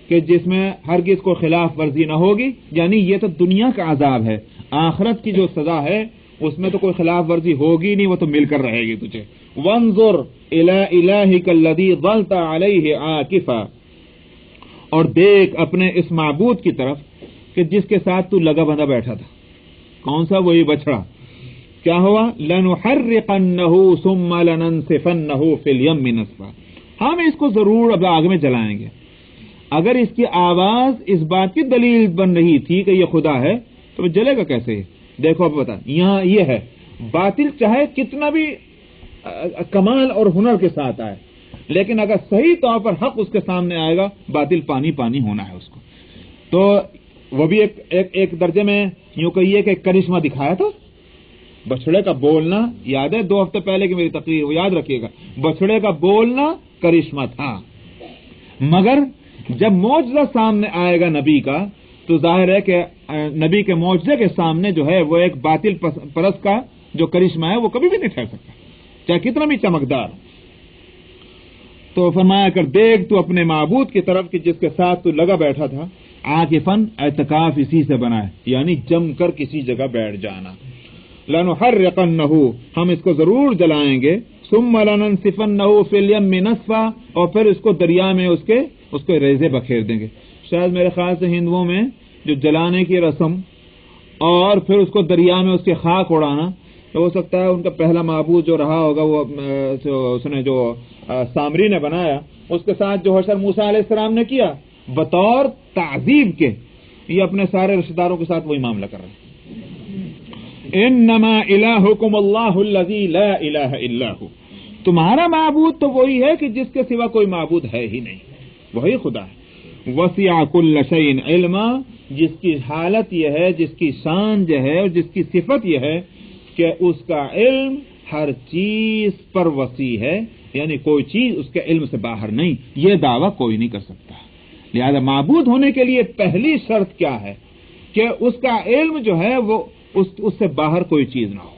Speaker 1: کہ جس میں ہرگز کو خلاف ورزی نہ ہوگی. یعنی یہ تو دنیا کا عذاب ہے، آخرت کی جو سزا ہے اس میں تو کوئی خلاف ورزی ہوگی نہیں، وہ تو مل کر رہے گی تجھے. وَانظُرْ إِلَىٰ إِلَٰهِكَ الَّذِي ظَلْتَ عَلَيْهِ عَاكِفًا، اور دیکھ اپنے اس معبود کی طرف کہ جس کے ساتھ تو لگا بندھا بیٹھا تھا. کون سا؟ وہی بچڑا کیا ہوا؟ لَنُحَرِّقَنَّهُ ثُمَّ لَنَنسِفَنَّهُ فِي الْيَمِّ نَسْفًا، ہم اس کو ضرور اب آگ میں جلائیں گے۔ اگر اس کی آواز اس بات کی دلیل بن رہی تھی کہ یہ خدا ہے تو وہ جلے گا کیسے؟ دیکھو اب بتا، یہاں یہ ہے باطل چاہے کتنا بھی کمال اور ہنر کے ساتھ آئے، لیکن اگر صحیح طور پر حق اس کے سامنے آئے گا، باطل پانی پانی ہونا ہے اس کو۔ تو وہ بھی ایک درجے میں یوں کہیے کہ کرشمہ دکھایا تھا۔ بچڑے کا بولنا یاد ہے 2 ہفتے پہلے کی میری تقریر، وہ یاد رکھیے گا، بچڑے کا بولنا کرشمہ تھا، مگر جب معجزہ سامنے آئے گا نبی کا تو ظاہر ہے کہ نبی کے معجزے کے سامنے جو ہے وہ ایک باطل پرست کا جو کرشمہ ہے وہ کبھی بھی نہیں ٹھہر سکتا، چاہے کتنا بھی چمکدار۔ تو فرمایا کر دیکھ تو اپنے معبود کی طرف کہ جس کے ساتھ تو لگا بیٹھا تھا، عاکفاً اعتکاف اسی سے بنا ہے، یعنی جم کر کسی جگہ بیٹھ جانا۔ لَنُحَرِّقَنَّهُ، ہم اس کو ضرور جلائیں گے، ثُمَّ لَنَنسِفَنَّهُ فِي الْيَمِّ نَسْفًا، اور پھر اس کو دریا میں اس کے ریزے بکھیر دیں گے۔ شاید میرے خیال سے ہندوؤں میں جو جلانے کی رسم اور پھر اس کو دریا میں اس کے خاک اڑانا، تو ہو سکتا ہے ان کا پہلا معبود جو رہا ہوگا وہ اس نے جو سامری نے بنایا، اس کے ساتھ جو حشر موسیٰ علیہ السلام نے کیا بطور تعذیب کے، یہ اپنے سارے رشتہ داروں کے ساتھ وہی معاملہ کر رہے ہیں۔ انما الہکم اللہ الذی لا الہ الا ہو، تمہارا معبود تو وہی ہے کہ جس کے سوا کوئی معبود ہے ہی نہیں، وہی خدا ہے۔ وسع کل شیء علما، جس کی حالت یہ ہے، جس کی شان جو ہے اور جس کی صفت یہ ہے کہ اس کا علم ہر چیز پر وسیع ہے، یعنی کوئی چیز اس کے علم سے باہر نہیں، یہ دعویٰ کوئی نہیں کر سکتا۔ لہذا معبود ہونے کے لیے پہلی شرط کیا ہے کہ اس کا علم جو ہے وہ اس سے باہر کوئی چیز نہ ہو،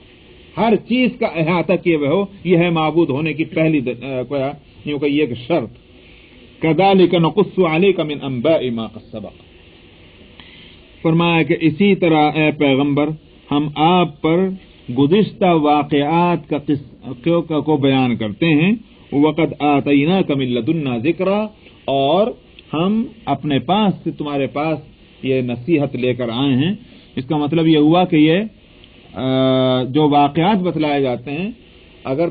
Speaker 1: ہر چیز کا احاطہ کیے ہوئے ہو، یہ ہے معبود ہونے کی پہلی یوں کہ یہ شرط۔ كذلك نقص عليك من انباء ما قد سبق، فرمایا کہ اسی طرح اے پیغمبر ہم آپ پر گزشتہ واقعات کو بیان کرتے ہیں۔ وقد آتیناک من لدنا ذکرا، اور ہم اپنے پاس سے تمہارے پاس یہ نصیحت لے کر آئے ہیں۔ اس کا مطلب یہ ہوا کہ یہ جو واقعات بتلائے جاتے ہیں، اگر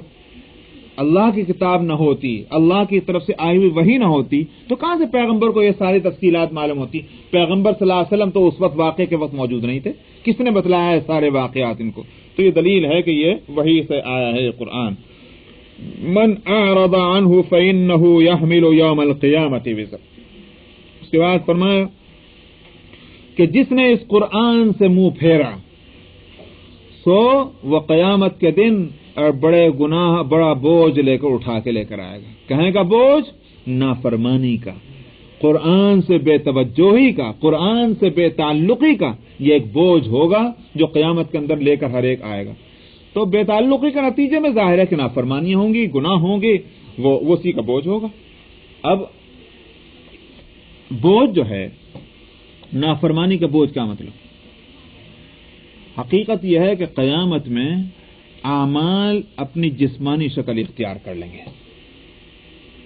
Speaker 1: اللہ کی کتاب نہ ہوتی، اللہ کی طرف سے آئی ہوئی وحی نہ ہوتی تو کہاں سے پیغمبر کو یہ ساری تفصیلات معلوم ہوتی؟ پیغمبر صلی اللہ علیہ وسلم تو اس وقت واقعے کے وقت موجود نہیں تھے، کس نے بتلایا ہے سارے واقعات ان کو؟ تو یہ دلیل ہے کہ یہ وحی سے آیا ہے یہ قرآن۔ من اعرض عنہ فإنہ يحمل یوم القیامۃ وزر، اس کے بعد فرمایا کہ جس نے اس قرآن سے منہ پھیرا سو وہ قیامت کے دن اور بڑے گناہ بڑا بوجھ لے کر اٹھا کے لے کر آئے گا۔ کہیں کا بوجھ؟ نافرمانی کا، قرآن سے بے توجہی کا، قرآن سے بے تعلقی کا، یہ ایک بوجھ ہوگا جو قیامت کے اندر لے کر ہر ایک آئے گا۔ تو بے تعلقی کے نتیجے میں ظاہر ہے کہ نافرمانیاں ہوں گی، گناہ ہوں گے، وہ اسی کا بوجھ ہوگا۔ اب بوجھ جو ہے نافرمانی کا بوجھ، کیا مطلب؟ حقیقت یہ ہے کہ قیامت میں اعمال اپنی جسمانی شکل اختیار کر لیں گے،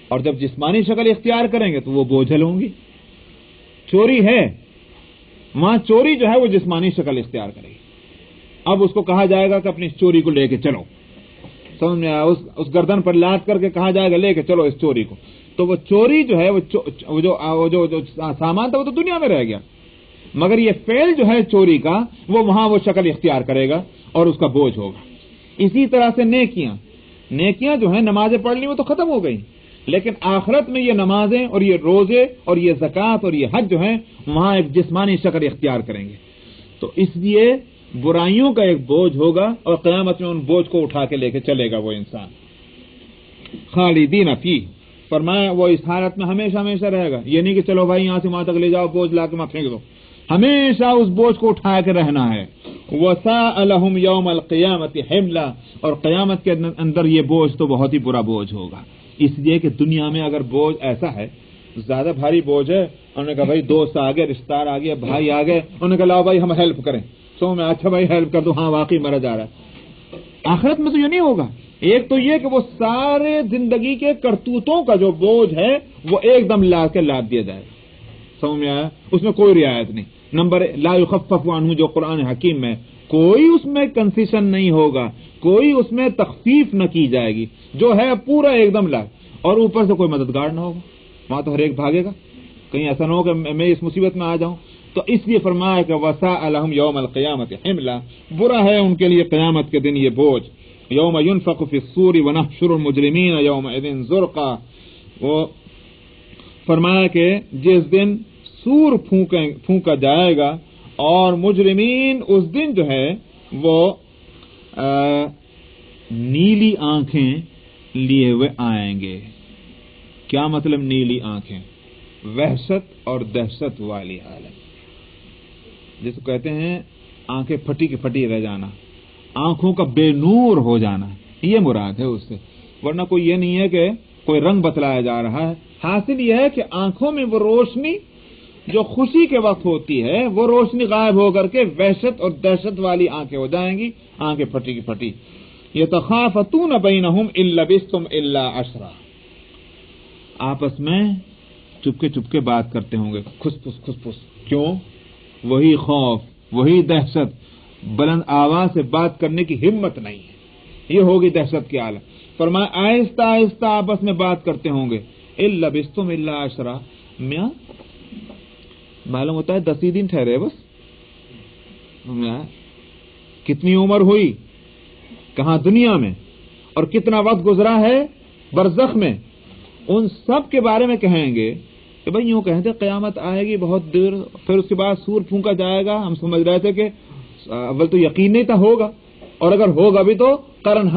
Speaker 1: اور جب جسمانی شکل اختیار کریں گے تو وہ بوجھل ہوں گی۔ چوری ہے، وہاں چوری جو ہے وہ جسمانی شکل اختیار کرے گی۔ اب اس کو کہا جائے گا کہ اپنی اس چوری کو لے کے چلو، سمجھ میں آیا؟ اس گردن پر لاد کر کے کہا جائے گا لے کے چلو اس چوری کو، تو وہ چوری جو ہے وہ جو سامان تھا وہ تو دنیا میں رہ گیا، مگر یہ فعل جو ہے چوری کا وہ وہاں وہ شکل اختیار کرے گا اور اس کا بوجھ ہوگا۔ اسی طرح سے نیکیاں جو ہیں نمازیں پڑھ لی وہ تو ختم ہو گئی، لیکن آخرت میں یہ نمازیں اور یہ روزے اور یہ زکوٰۃ اور یہ حج جو ہیں وہاں ایک جسمانی شکل اختیار کریں گے۔ تو اس لیے برائیوں کا ایک بوجھ ہوگا اور قیامت میں ان بوجھ کو اٹھا کے لے کے چلے گا وہ انسان۔ خالدین فیہ، فرمایا وہ اس حالت میں ہمیشہ ہمیشہ رہے گا، یہ نہیں کہ چلو بھائی یہاں سے وہاں تک لے جاؤ بوجھ لا کے وہاں پھینک دو، ہمیشہ اس بوجھ کو اٹھا کے رہنا ہے۔ وَسَاءَ لَهُمْ يَوْمَ الْقِيَامَةِ حِمْلًا، اور قیامت کے اندر یہ بوجھ تو بہت ہی برا بوجھ ہوگا، اس لیے کہ دنیا میں اگر بوجھ ایسا ہے زیادہ بھاری بوجھ ہے، انہوں نے کہا بھائی دوست آ گئے، رشتہ دار آ گیا، بھائی آ گئے، انہوں نے کہا لاؤ بھائی ہم ہیلپ کریں، سو میں اچھا بھائی ہیلپ کر دو، ہاں واقعی مرا جا رہا ہے۔ آخرت میں تو یہ نہیں ہوگا۔ ایک تو یہ کہ وہ سارے زندگی کے کرتوتوں کا جو بوجھ ہے وہ ایک دم لا کے لاد دیا جائے گا، سمجھ میں آیا؟ اس میں کوئی رعایت نہیں. نمبر لا یخفف عنہ جو قرآن حکیم میں کوئی اس میں کنسیشن نہیں ہوگا, کوئی اس میں تخفیف نہ کی جائے گی, جو ہے پورا ایک دم لا, اور اوپر سے کوئی مددگار نہ ہوگا. وہاں تو ہر ایک بھاگے گا, کہیں ایسا نہ ہو کہ میں اس مصیبت میں آ جاؤں. تو اس لیے فرمایا کہ وساء لهم یوم القیامت حملا, برا ہے ان کے لیے قیامت کے دن یہ بوجھ. یوم ينفخ في الصور ونحشر المجرمین یومئذ زرقا, وہ فرمایا کہ جس دن سور پھونکا جائے گا اور مجرمین اس دن جو ہے وہ نیلی آنکھیں لیے ہوئے آئیں گے. کیا مطلب نیلی آنکھیں؟ وحشت اور دہشت والی حالت, جس کو کہتے ہیں آنکھیں پھٹی کی پھٹی رہ جانا, آنکھوں کا بے نور ہو جانا, یہ مراد ہے اس سے. ورنہ کوئی یہ نہیں ہے کہ کوئی رنگ بتلایا جا رہا ہے. حاصل یہ ہے کہ آنکھوں میں وہ روشنی جو خوشی کے وقت ہوتی ہے وہ روشنی غائب ہو کر کے وحشت اور دہشت والی آنکھیں ہو جائیں گی, آنکھیں پھٹی کی پھٹی. یتخافتون بینہم ان لبثتم الا عشرا, آپس میں چپکے بات کرتے ہوں گے, کھس پھس. کیوں؟ وہی خوف, وہی دہشت, بلند آواز سے بات کرنے کی ہمت نہیں ہے, یہ ہوگی دہشت کی حالت. فرمایا آہستہ آہستہ آپس میں بات کرتے ہوں گے. الا لبثتم الا عشرا, میاں معلوم ہوتا ہے 10 ہی دن ٹھہرے بس. کتنی عمر ہوئی کہاں دنیا میں, اور کتنا وقت گزرا ہے برزخ میں, ان سب کے بارے میں کہیں گے کہ بھائی یوں کہتے قیامت آئے گی بہت دیر, پھر اس کے بعد سور پھونکا جائے گا. ہم سمجھ رہے تھے کہ اول تو یقین نہیں تھا ہوگا, اور اگر ہوگا بھی تو کرن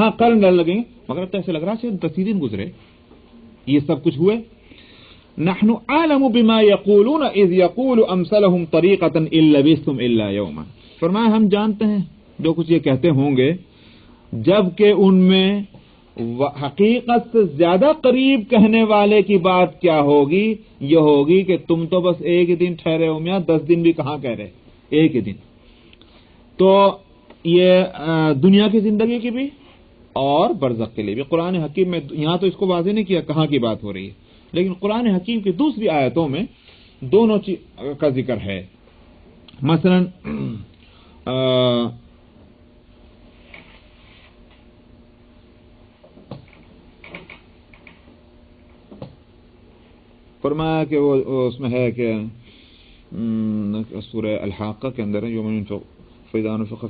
Speaker 1: ڈر لگیں گے, مگر تو ایسے لگ رہا ہے 10 دن گزرے, یہ سب کچھ ہوئے. نحن عالم بما يقولون اذ يقول امثلهم طريقه ان لبثتم الا يوما, فرمایا ہم جانتے ہیں جو کچھ یہ کہتے ہوں گے, جبکہ ان میں حقیقت سے زیادہ قریب کہنے والے کی بات کیا ہوگی, یہ ہوگی کہ تم تو بس ایک ہی دن ٹھہرے ہو میاں, 10 دن بھی کہاں کہہ رہے, ایک ہی دن. تو یہ دنیا کی زندگی کی بھی اور برزخ کے لیے بھی قرآن حکیم میں, یہاں تو اس کو واضح نہیں کیا کہاں کی بات ہو رہی ہے, لیکن قرآن حکیم کی دوسری آیتوں میں دونوں چیز کا ذکر ہے. مثلا فرمایا کہ وہ اس میں ہے کہ سورہ الحاقہ کے اندر ہے یوم فیضان فخ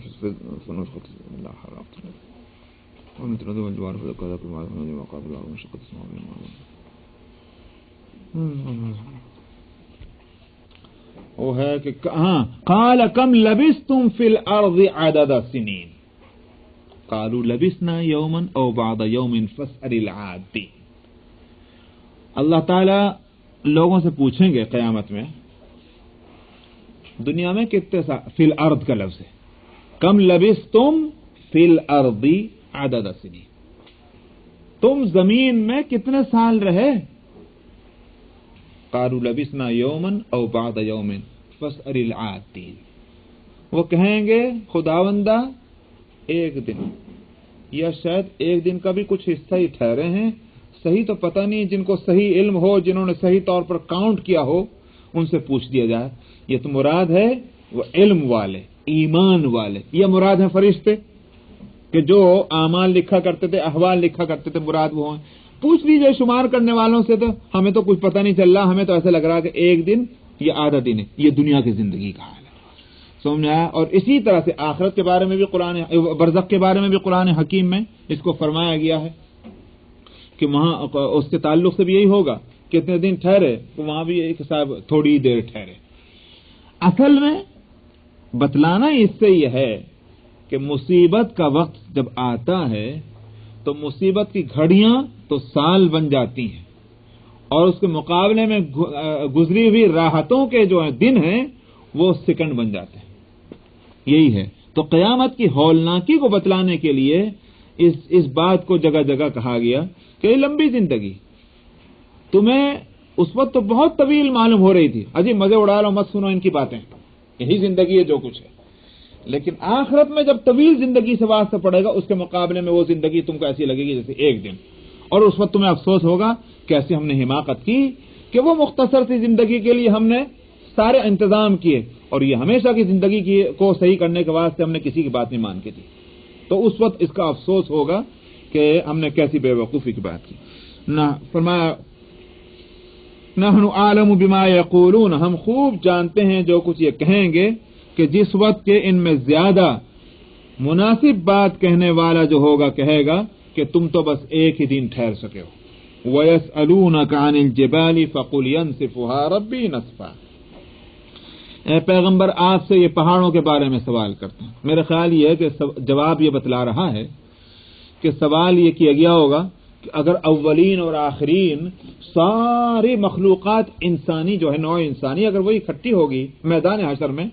Speaker 1: وہ ہے کہ قال کم لبثتم فی الارض عدد سنین قالوا لبثنا یوما او بعض یوم فاسأل العادین. اللہ تعالی لوگوں سے پوچھیں گے قیامت میں دنیا میں کتنے فی الارض کا لفظ ہے, کم لبثتم فی الارض عدد سنین, تم زمین میں کتنے سال رہے. قالوا لبثنا یوما او بعض یوم فاسأل العادین, وہ کہیں گے خداوندہ ایک دن یا شاید ایک دن کا بھی کچھ حصہ ہی ٹھہرے ہیں, صحیح تو پتہ نہیں, جن کو صحیح علم ہو, جنہوں نے صحیح طور پر کاؤنٹ کیا ہو, ان سے پوچھ دیا جائے. یہ تو مراد ہے وہ علم والے, ایمان والے, یہ مراد ہے فرشتے کہ جو اعمال لکھا کرتے تھے, احوال لکھا کرتے تھے, مراد وہ ہیں. پوچھ لیجئے شمار کرنے والوں سے, تو ہمیں تو کچھ پتہ نہیں چل رہا, ہمیں تو ایسا لگ رہا کہ ایک دن یہ آدھا دن ہے. یہ دنیا کی زندگی کا حال ہے, سمجھ آیا. اور اسی طرح سے آخرت کے بارے میں بھی قرآن, برزخ کے بارے میں بھی قرآن حکیم میں اس کو فرمایا گیا ہے کہ وہاں اس کے تعلق سے بھی یہی ہوگا, کتنے دن ٹھہرے تو وہاں بھی ایک صاحب تھوڑی دیر ٹھہرے. اصل میں بتلانا اس سے یہ ہے کہ مصیبت کا وقت جب آتا ہے تو مصیبت کی گھڑیاں تو سال بن جاتی ہیں, اور اس کے مقابلے میں گزری ہوئی راحتوں کے جو دن ہیں وہ سیکنڈ بن جاتے ہیں. یہی ہے. تو قیامت کی ہولناکی کو بتلانے کے لیے اس بات کو جگہ جگہ کہا گیا کہ یہ لمبی زندگی, تمہیں اس وقت تو بہت طویل معلوم ہو رہی تھی, اجی مزے اڑا لو, مت سنو ان کی باتیں, یہی زندگی ہے جو کچھ ہے. لیکن آخرت میں جب طویل زندگی سے واسطہ پڑے گا, اس کے مقابلے میں وہ زندگی تم کو ایسی لگے گی جیسے ایک دن, اور اس وقت تمہیں افسوس ہوگا کیسے ہم نے حماقت کی کہ وہ مختصر سی زندگی کے لیے ہم نے سارے انتظام کیے، اور یہ ہمیشہ کی زندگی کی کو صحیح کرنے کے واسطے ہم نے کسی کی بات نہیں مان کے دی، تو اس وقت اس کا افسوس ہوگا کہ ہم نے کیسی بے وقوفی کی بات کی۔ نہ فرمایا نحن عالم بما یقولون، ہم خوب جانتے ہیں جو کچھ یہ کہیں گے، کہ جس وقت کے ان میں زیادہ مناسب بات کہنے والا جو ہوگا کہے گا کہ تم تو بس ایک ہی دن ٹھہر سکے ہو۔ وَيَسْأَلُونَكَ عَنِ الْجِبَالِ فَقُلْ يَنْسِفُهَا رَبِّي نَسْفًا، اے پیغمبر آپ سے یہ پہاڑوں کے بارے میں سوال کرتے ہیں۔ میرا خیال یہ ہے کہ جواب یہ بتلا رہا ہے کہ سوال یہ کیا گیا ہوگا کہ اگر اولین اور آخرین ساری مخلوقات انسانی جو ہے، نوع انسانی، اگر وہی اکٹھی ہوگی میدان حشر میں،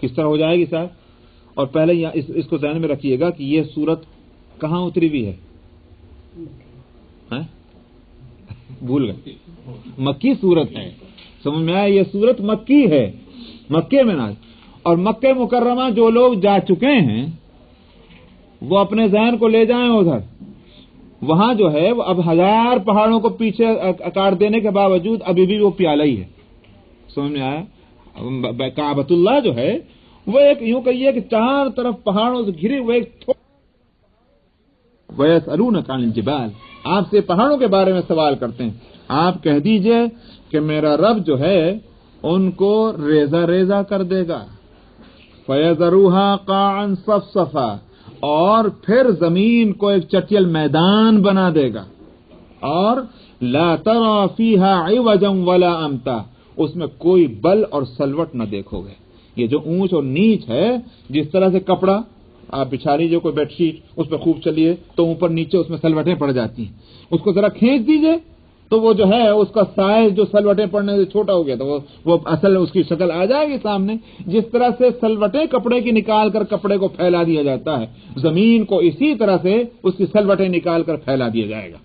Speaker 1: کس طرح ہو جائے گی صاحب؟ اور پہلے اس کو ذہن میں رکھیے گا کہ یہ سورت کہاں اتری ہوئی ہے؟ بھول گئے، مکی سورت ہے، سمجھ میں آیا؟ یہ سورت مکی ہے، مکے میں نازل، اور مکہ مکرمہ جو لوگ جا چکے ہیں وہ اپنے ذہن کو لے جائیں ادھر، وہاں جو ہے وہ اب 1000 پہاڑوں کو پیچھے کاٹ دینے کے باوجود ابھی بھی وہ پیالہ ہی ہے، سمجھ میں آیا؟ کعبۃ اللہ جو ہے وہ ایک یوں کہیے کہ 4 طرف پہاڑوں سے گھری ہوئے ایک وَيَسْأَلُونَكَ عَنِ الْجِبَالِ، آپ سے پہاڑوں کے بارے میں سوال کرتے ہیں، آپ کہہ دیجئے کہ میرا رب جو ہے ان کو ریزہ ریزہ کر دے گا، فَيَذَرُوهَا قَاعًا صَفْصَفًا، اور پھر زمین کو ایک چٹیل میدان بنا دے گا، اور لَا تَرَى فِيهَا عِوَجًا وَلَا أَمْتًا، اس میں کوئی بل اور سلوٹ نہ دیکھو گے۔ یہ جو اونچ اور نیچ ہے، جس طرح سے کپڑا آپ بچھا لیجیے کوئی بیڈ شیٹ، اس پہ خوب چلیے تو اوپر نیچے اس میں سلوٹیں پڑ جاتی ہیں، اس کو ذرا کھینچ دیجیے تو وہ جو ہے اس کا سائز جو سلوٹیں پڑنے سے چھوٹا ہو گیا تو وہ اصل اس کی شکل آ جائے گی سامنے۔ جس طرح سے سلوٹیں کپڑے کی نکال کر کپڑے کو پھیلا دیا جاتا ہے، زمین کو اسی طرح سے اس کی سلوٹیں نکال کر پھیلا دیا جائے گا۔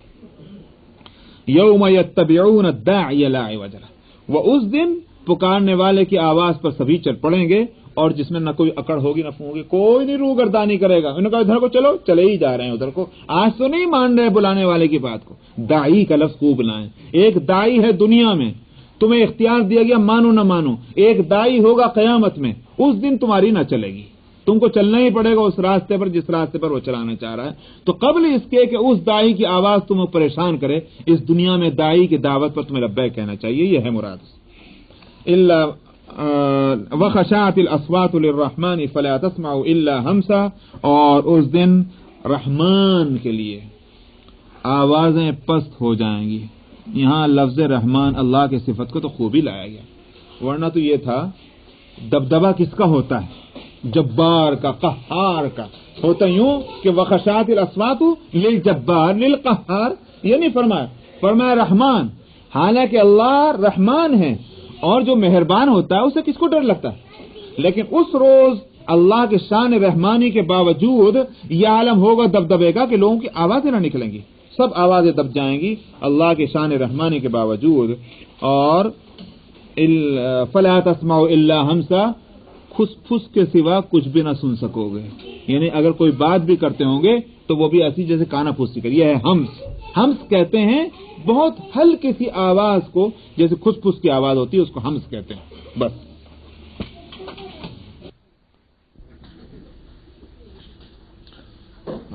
Speaker 1: یوم یتبعون الداعی لا عوج لہ، وہ اس دن پکارنے والے کی آواز پر سبھی چل پڑیں گے، اور جس میں نہ کوئی اکڑ ہوگی نہ ہوگی، کوئی نہیں روگردانی کرے گا۔ انہوں نے کہا ادھر کو چلو، چلے ہی جا رہے ہیں ادھر کو، آج تو نہیں مان رہے بلانے والے کی بات کو۔ داعی کا لفظ خوب لائیں، ایک داعی ہے دنیا میں، تمہیں اختیار دیا گیا مانو نہ مانو، ایک داعی ہوگا قیامت میں، اس دن تمہاری نہ چلے گی، تم کو چلنا ہی پڑے گا اس راستے پر جس راستے پر وہ چلانا چاہ رہا ہے۔ تو قبل اس کے کہ اس داعی کی آواز تمہیں پریشان کرے، اس دنیا میں داعی کی دعوت پر تمہیں لبیک کہنا چاہیے، یہ ہے مراد۔ الا وخشعت الاصوات للرحمن فلا تسمع الا همسا، اور اس دن رحمان کے لیے آوازیں پست ہو جائیں گی۔ یہاں لفظ رحمان اللہ کی صفت کو تو خوب ہی لایا گیا، ورنہ تو یہ تھا دبدبا کس کا ہوتا ہے؟ جبار کا، قہار کا ہوتا، یوں کہ وخشعت الاصوات للجبار للقہار، یہ نہیں فرمایا رحمان، حالانکہ اللہ رحمان ہے اور جو مہربان ہوتا ہے اسے کس کو ڈر لگتا ہے؟ لیکن اس روز اللہ کے شان رحمانی کے باوجود یہ عالم ہوگا دبدبے کا کہ لوگوں کی آوازیں نہ نکلیں گی، سب آوازیں دب جائیں گی اللہ کے شان رحمانی کے باوجود۔ اور فلا تسمع الا همسا، پھس پھس کے سوا کچھ بھی نہ سن سکو گے، یعنی اگر کوئی بات بھی کرتے ہوں گے تو وہ بھی ایسی جیسے کانا پھوسی کر، یہ ہے ہمس۔ ہمس کہتے ہیں بہت ہلکی سی آواز کو، جیسے کھس پھس کی آواز ہوتی ہے اس کو ہمس کہتے ہیں، بس۔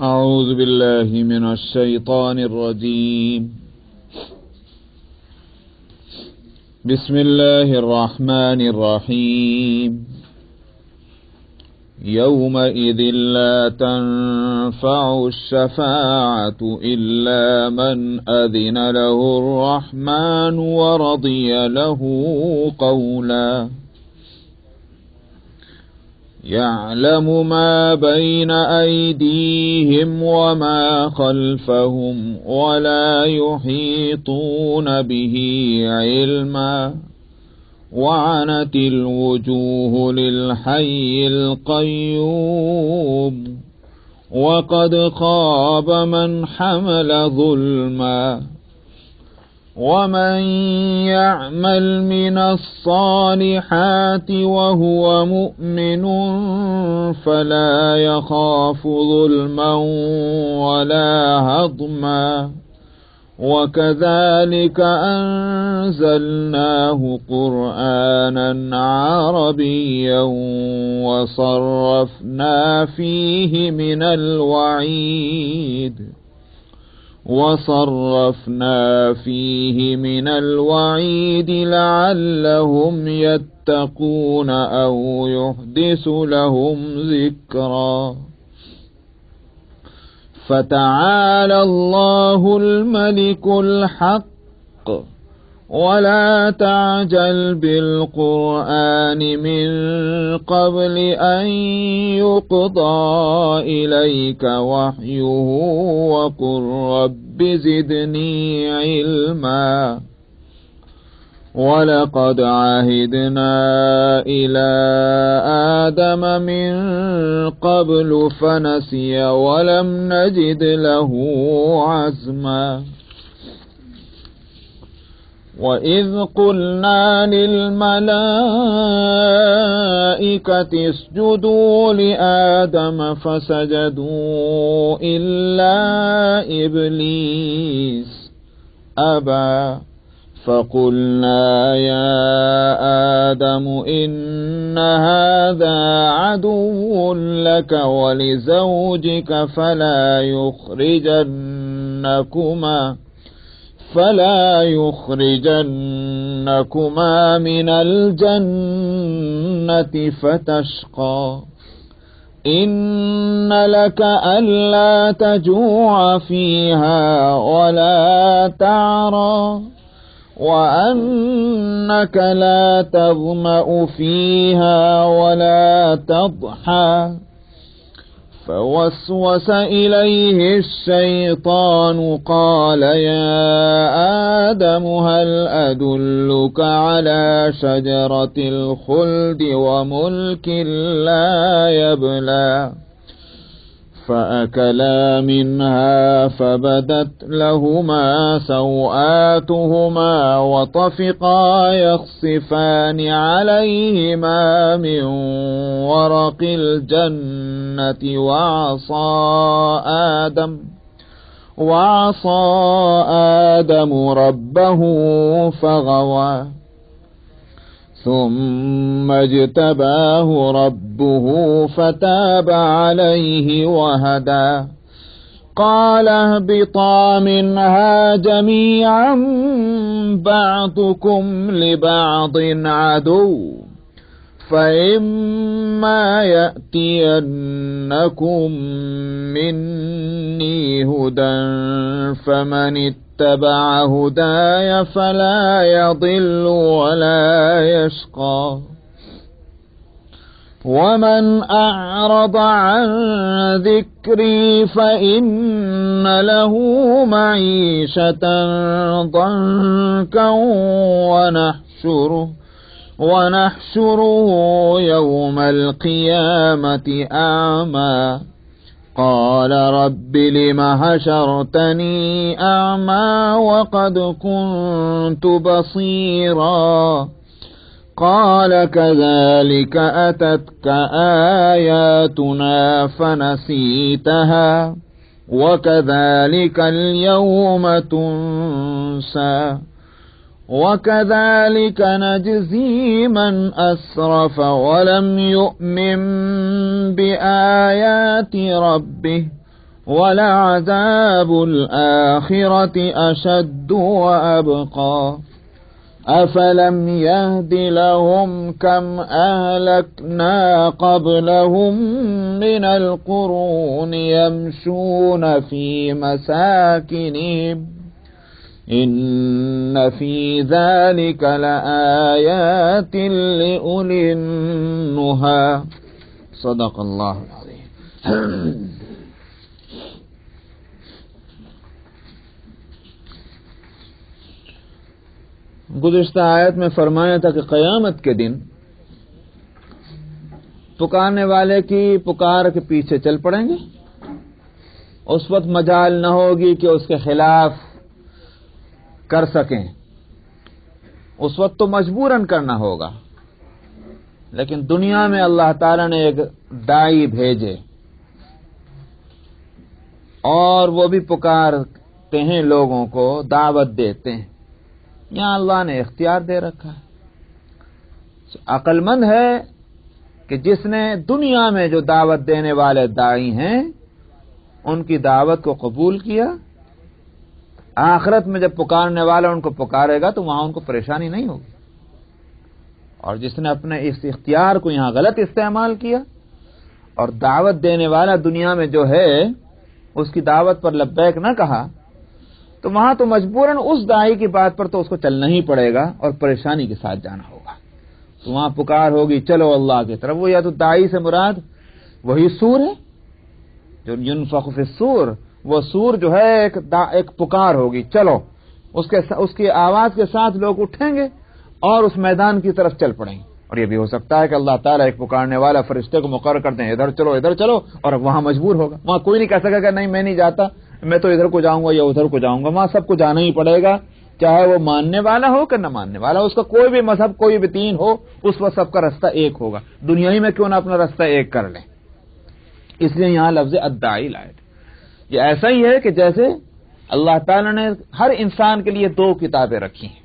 Speaker 1: اعوذ باللہ من الشیطان الرجیم، بسم اللہ الرحمن الرحیم، يومئذ لا تنفع الشفاعة إلا من أذن له الرحمن ورضي له قولا يعلم ما بين أيديهم وما خلفهم ولا يحيطون به علما وعنت الوجوه للحي القيوم وقد خاب من حمل ظلما ومن يعمل من الصالحات وهو مؤمن فلا يخاف ظلما ولا هضما
Speaker 2: وكذلك أنزلناه قرآنا عربيا وصرفنا فيه من الوعيد لعلهم يتقون أو يحدث لهم ذكرا. فتعالى الله الملك الحق ولا تعجل بالقرآن من قبل أن يقضى إليك وحيه وقل رب زدني علما. ولقد عهدنا إلى آدم من قبل فنسي ولم نجد له عزما. وإذ قلنا للملائكة اسجدوا لآدم فسجدوا إلا إبليس أبى فقلنا يا آدم إن هذا عدو لك ولزوجك فلا يخرجنكما من الجنة فتشقى. إن لك ألا تجوع فيها ولا تعرى وأنك لا تظمأ فيها ولا تضحى. فوسوس إليه الشيطان قال يا آدم هل أدلك على شجرة الخلد وملك لا يبلى. فأكلا منها فبدت لهما سوآتهما وطفقا يخصفان عليهما من ورق الجنة وعصى آدم ربه فغوى. ثم اجتباه ربه فتاب عليه وهدى. قال اهبطا منها جميعا بعضكم لبعض عدو فإما يأتينكم مني هدى فمن اتبع هداي فلا يضل ولا يشقى. ومن أعرض عن ذكري فإن له معيشة ضنكا ونحشره يوم القيامة أعمى. قال رب لم حشرتني أعمى وقد كنت بصيرا. قال كذلك أتتك آياتنا فنسيتها وكذلك اليوم تنسى. وكذلك نجزي من أسرف ولم يؤمن بآيات ربه ولعذاب الآخرة أشد وأبقى. أفلم يهد لهم كم أهلكنا قبلهم من القرون يمشون في مساكنهم إن في ذلك لآيات لأولي النهى. صدق اللہ العظیم. گزشتہ آیت میں فرمایا تھا کہ قیامت کے دن پکارنے والے کی پکار کے پیچھے چل پڑیں گے. اس وقت مجال نہ ہوگی کہ اس کے خلاف کر سکیں. اس وقت تو مجبوراً کرنا ہوگا. لیکن دنیا میں اللہ تعالیٰ نے ایک داعی بھیجے اور وہ بھی رکھتے ہیں، لوگوں کو دعوت دیتے ہیں، یہاں اللہ نے اختیار دے رکھا ہے۔ عقل مند ہے کہ جس نے دنیا میں جو دعوت دینے والے داعی ہیں ان کی دعوت کو قبول کیا، آخرت میں جب پکارنے والا ان کو پکارے گا تو وہاں ان کو پریشانی نہیں ہوگی۔ اور جس نے اپنے اس اختیار کو یہاں غلط استعمال کیا اور دعوت دینے والا دنیا میں جو ہے اس کی دعوت پر لبیک نہ کہا، تو وہاں تو مجبوراً اس داعی کی بات پر تو اس کو چلنا ہی پڑے گا اور پریشانی کے ساتھ جانا ہوگا۔ تو وہاں پکار ہوگی چلو اللہ کی طرف، وہ یا تو داعی سے مراد وہی سور ہے جو ينفخ فی الصور، وہ سور جو ہے ایک پکار ہوگی، چلو اس کی آواز کے ساتھ لوگ اٹھیں گے اور اس میدان کی طرف چل پڑیں گے۔ اور یہ بھی ہو سکتا ہے کہ اللہ تعالیٰ ایک پکارنے والا فرشتے کو مقرر کر دیں، ادھر چلو، اور وہاں مجبور ہوگا، وہاں کوئی نہیں کہہ سکے گا نہیں میں نہیں جاتا، میں تو ادھر کو جاؤں گا یا ادھر کو جاؤں گا، وہاں سب کو جانا ہی پڑے گا، چاہے وہ ماننے والا ہو کہ نہ ماننے والا، اس کا کوئی بھی مذہب کوئی بھی دین ہو، اس وقت سب کا رستہ ایک ہوگا، دنیا ہی میں کیوں نہ اپنا رستہ ایک کر لیں۔ اس لیے یہاں لفظ الداعی لائے تھے۔ یہ ایسا ہی ہے کہ جیسے اللہ تعالیٰ نے ہر انسان کے لیے دو کتابیں رکھی ہیں،